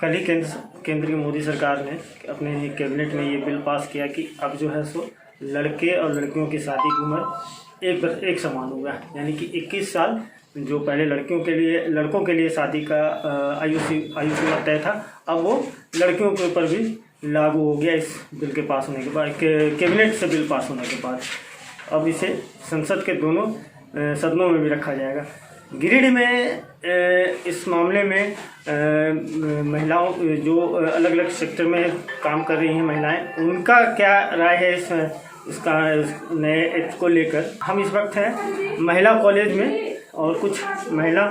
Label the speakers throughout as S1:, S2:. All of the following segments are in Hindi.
S1: कल ही केंद्रीय मोदी सरकार ने अपने कैबिनेट में ये बिल पास किया कि अब जो है सो लड़के और लड़कियों की शादी की उम्र एक समान होगा। यानी कि 21 साल जो पहले लड़कों के लिए शादी का आयु सीमा तय था, अब वो लड़कियों के ऊपर भी लागू हो गया इस बिल के पास होने के बाद, कैबिनेट से बिल पास होने के बाद। अब इसे संसद के दोनों सदनों में भी रखा जाएगा। गिरिडीह में इस मामले में महिलाओं जो अलग अलग सेक्टर में काम कर रही हैं महिलाएं, उनका क्या राय है इसका नए एक्ट को लेकर। हम इस वक्त हैं महिला कॉलेज में और कुछ महिला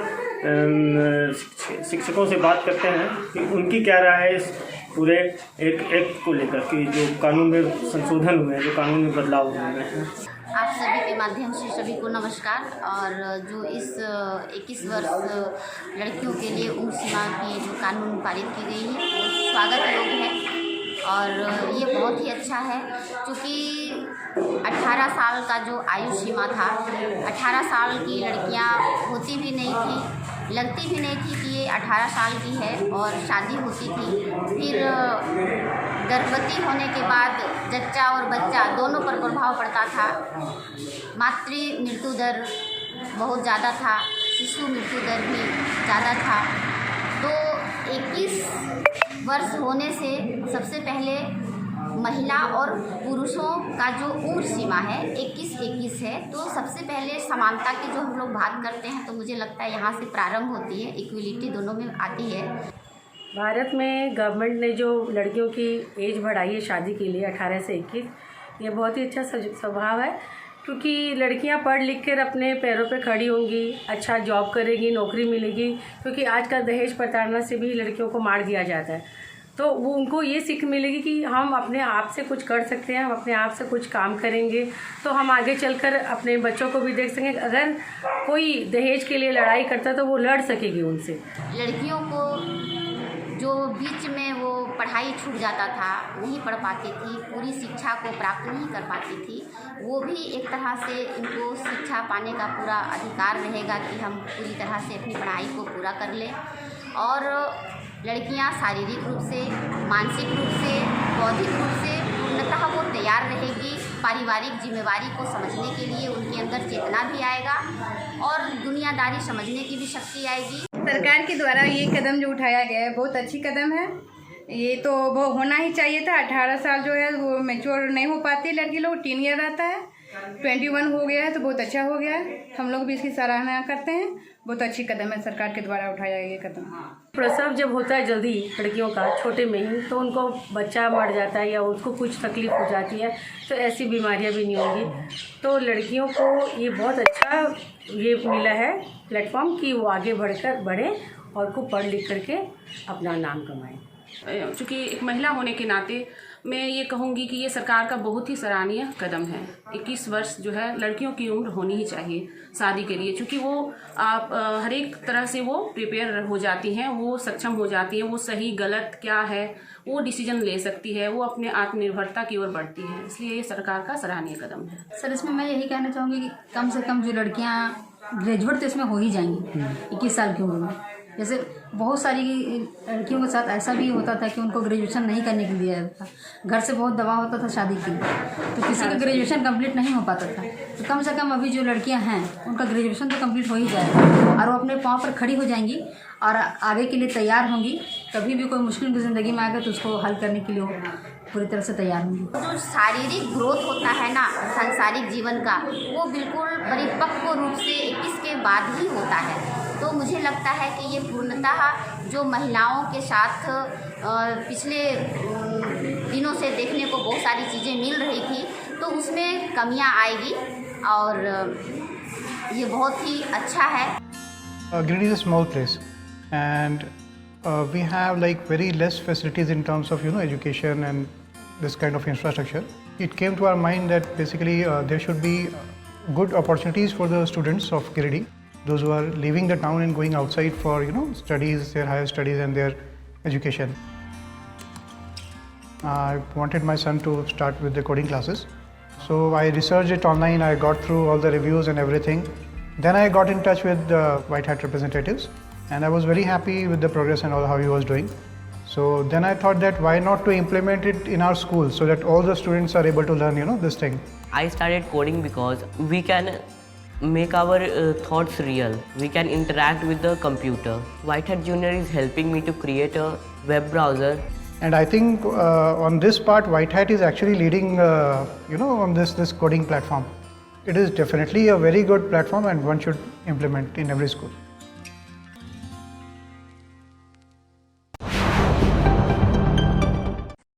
S1: शिक्षकों से बात करते हैं कि उनकी क्या राय है इस पूरे एक एक्ट को लेकर कि जो कानून में संशोधन हुए हैं, जो कानून में बदलाव हुए हैं।
S2: आप सभी के माध्यम से सभी को नमस्कार। और जो इस 21 वर्ष लड़कियों के लिए उम्र सीमा की जो कानून पारित की गई है वो स्वागत योग्य है और ये बहुत ही अच्छा है, क्योंकि 18 साल का जो आयु सीमा था, 18 साल की लड़कियां होती भी नहीं थी, लगती भी नहीं थी कि ये 18 साल की है और शादी होती थी। फिर गर्भवती होने के बाद जच्चा और बच्चा दोनों पर प्रभाव पड़ता था। मातृ मृत्यु दर बहुत ज़्यादा था, शिशु मृत्यु दर भी ज़्यादा था। तो 21 वर्ष होने से सबसे पहले महिला और पुरुषों का जो उम्र सीमा है 21 है, तो सबसे पहले समानता की जो हम लोग बात करते हैं तो मुझे लगता है यहाँ से प्रारंभ होती है, इक्वलिटी दोनों में आती है।
S3: भारत में गवर्नमेंट ने जो लड़कियों की एज बढ़ाई है शादी के लिए 18 से 21, ये बहुत ही अच्छा स्वभाव है, क्योंकि लड़कियां पढ़ लिख कर अपने पैरों पे खड़ी होंगी, अच्छा जॉब करेगी, नौकरी मिलेगी। क्योंकि आज का दहेज प्रताड़ना से भी लड़कियों को मार दिया जाता है, तो वो उनको ये सीख मिलेगी कि हम अपने आप से कुछ कर सकते हैं, हम अपने आप से कुछ काम करेंगे तो हम आगे चलकर अपने बच्चों को भी देख सकेंगे। अगर कोई दहेज के लिए लड़ाई करता तो वो लड़ सकेगी उनसे।
S2: लड़कियों को जो बीच में वो पढ़ाई छूट जाता था, नहीं पढ़ पाती थी, पूरी शिक्षा को प्राप्त नहीं कर पाती थी, वो भी एक तरह से इनको शिक्षा पाने का पूरा अधिकार रहेगा कि हम पूरी तरह से अपनी पढ़ाई को पूरा कर लें। और लड़कियां शारीरिक रूप से, मानसिक रूप से, बौद्धिक रूप से पूर्णतः वो तैयार रहेगी। पारिवारिक जिम्मेवारी को समझने के लिए उनके अंदर चेतना भी आएगा और दुनियादारी समझने की भी शक्ति आएगी।
S4: सरकार के द्वारा ये कदम जो उठाया गया है बहुत अच्छी कदम है। ये तो वो होना ही चाहिए था। 18 साल जो है वो मैच्योर नहीं हो पाती लड़की लोग, टीन ईयर रहता है। 21 हो गया है तो बहुत अच्छा हो गया है, हम लोग भी इसकी सराहना करते हैं। बहुत अच्छी कदम है सरकार के द्वारा उठाया ये कदम।
S3: प्रसव जब होता है जल्दी लड़कियों का छोटे में ही, तो उनको बच्चा मर जाता है या उसको कुछ तकलीफ हो जाती है, तो ऐसी बीमारियां भी नहीं होंगी। तो लड़कियों को ये बहुत अच्छा ये मिला है प्लेटफॉर्म कि वो आगे बढ़े और खूब पढ़ लिख करके अपना नाम कमाएं।
S5: चूँकि एक महिला होने के नाते मैं ये कहूँगी कि ये सरकार का बहुत ही सराहनीय कदम है। 21 वर्ष जो है लड़कियों की उम्र होनी ही चाहिए शादी के लिए, क्योंकि वो हर एक तरह से वो प्रिपेयर हो जाती हैं, वो सक्षम हो जाती हैं, वो सही गलत क्या है वो डिसीजन ले सकती है, वो अपने आत्मनिर्भरता की ओर बढ़ती है। इसलिए ये सरकार का सराहनीय कदम है।
S6: सर इसमें मैं यही कहना चाहूँगी कि कम से कम जो लड़कियाँ ग्रेजुएट तो इसमें हो ही जाएंगी 21 साल की उम्र में। जैसे बहुत सारी लड़कियों के साथ ऐसा भी होता था कि उनको ग्रेजुएशन नहीं करने के लिए था, घर से बहुत दबाव होता था शादी के लिए, तो किसी का ग्रेजुएशन कंप्लीट नहीं हो पाता था। तो कम से कम अभी जो लड़कियां हैं उनका ग्रेजुएशन तो कंप्लीट हो ही जाएगा और वो अपने पाँव पर खड़ी हो जाएंगी और आगे के लिए तैयार होंगी। कभी भी कोई मुश्किल ज़िंदगी में आएगा तो उसको हल करने के लिए वो पूरी तरह से तैयार होंगी।
S2: जो शारीरिक ग्रोथ होता है ना सांसारिक जीवन का, वो बिल्कुल परिपक्व रूप से 21 के बाद ही होता है। तो मुझे लगता है कि ये पूर्णतः जो महिलाओं के साथ पिछले दिनों से देखने को बहुत सारी चीज़ें मिल रही थी, तो उसमें कमियां आएगी और ये बहुत ही अच्छा है।
S7: Giridih is a small place and we have like very less facilities in terms of education and this kind of infrastructure. It came to our mind that basically there should be good opportunities for the students of Giridih, those who are leaving the town and going outside for studies, their higher studies and their education. I wanted my son to start with the coding classes, so I researched it online. I got through all the reviews and everything. Then I got in touch with the White Hat representatives and I was very happy with the progress and all how he was doing. So then I thought that why not to implement it in our school so that all the students are able to learn, this thing.
S8: I started coding because we can make our thoughts real. We can interact with the computer. White Hat Junior is helping me to create a web browser.
S7: And I think on this part, White Hat is actually leading, on this coding platform. It is definitely a very good platform and one should implement in every school.